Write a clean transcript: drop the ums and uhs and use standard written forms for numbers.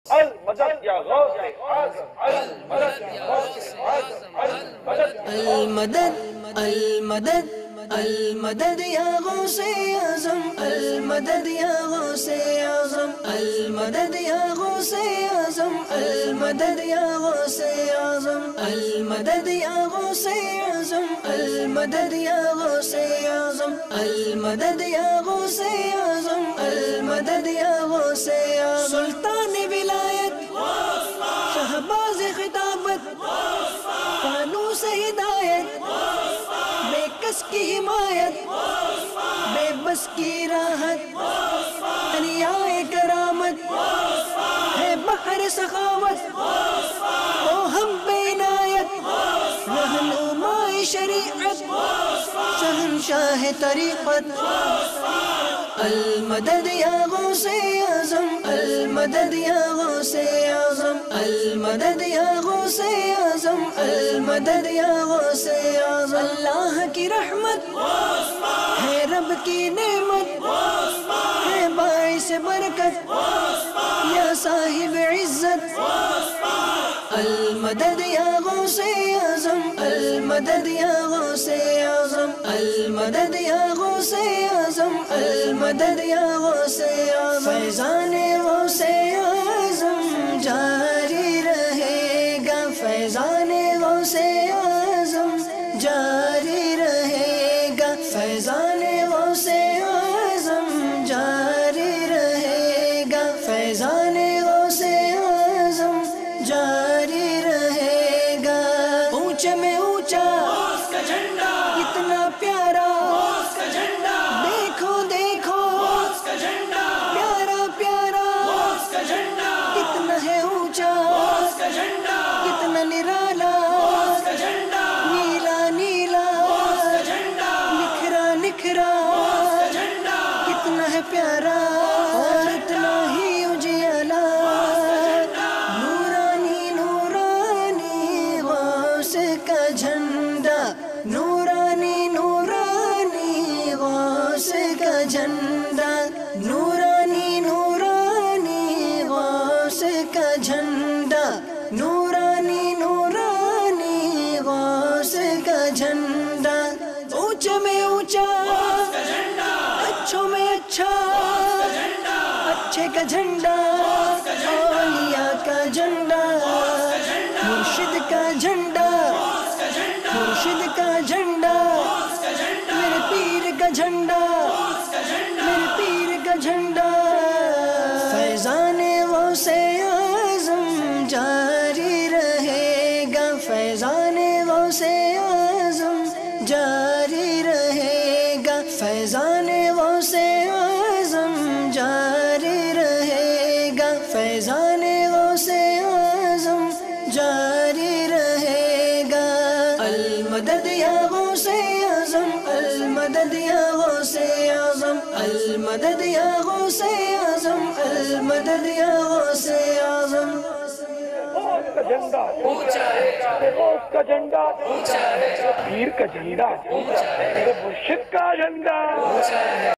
المدد یا غوث اعظم، المدد یا غوث اعظم، المدد، المدد المدد یا غوث اعظم، المدد یا غوث اعظم، المدد یا غوث اعظم، المدد یا غوث اعظم، المدد یا غوث اعظم، المدد یا غوث اعظم، المدد یا غوث اعظم، المدد یا غوث اعظم، سلطان ولایت شہباز خطابت فانوس ہدایت بے کس کی حمایت بے بس کی راحت دریائے کرامت ہے بحر سخاوت او ہم بے عنایت رہنما شریعت شہنشاہ طریقت المدد یا غوث اعظم، المدد یا غوث اعظم، المدد یا غوث اعظم، المدد یا غوث اعظم، اللہ کی رحمت ہے رب کی نعمت ہے باعث برکت یا صاحب عزت المدد یا غوث اعظم، المدد یا غوث اعظم، المدد یا غوث اعظم، المدد یا غوث اعظم، فیضان غوث اعظم جاری رہے گا، فیضان غوث اعظم جاری رہے گا، فیضان غوث اعظم جاری رہے گا، فیضان غوث اعظم جاری رہے گا، اونچے میں اونچا کا جھنڈا کتنا پیارا کا جھنڈا، دیکھو دیکھو کا جھنڈا پیارا پیارا کا جھنڈا، کتنا ہے اونچا کا جھنڈا، کتنا نرالا کا جھنڈا، نیلا نیلا کا جھنڈا، نکھرا نکھرا کا جھنڈا، کتنا ہے پیارا اور اتنا ہی اجالا، نورانی نورانی غوث کا جھنڈا، نورانی نورانی غوث کا جھنڈا، نورانی نورانی غوث کا جھنڈا، نورانی نورانی غوث کا جھنڈا، اونچے میں اونچا اچھوں میں اچھا اچھے کا جھنڈا، اولیاء کا جھنڈا، مرشد کا جھنڈا، مرشد کا جھنڈا، میرے پیر کا جھنڈا، میرے پیر کا جھنڈا، فیضان غوث اعظم جاری رہے گا، فیضان غوث اعظم جاری رہے گا، فیضان غوث اعظم جاری رہے گا، فیضان غوث اعظم جاری رہے گا، المدد یا غوث اعظم، المدد یا غوث اعظم، المدد یا غوث اعظم، المدد یا غوث اعظم، غوث کا جھنڈا اونچا ہے، غوث کا جھنڈا اونچا ہے، پیر کا جھنڈا اونچا ہے، مرشد کا جھنڈا اونچا ہے۔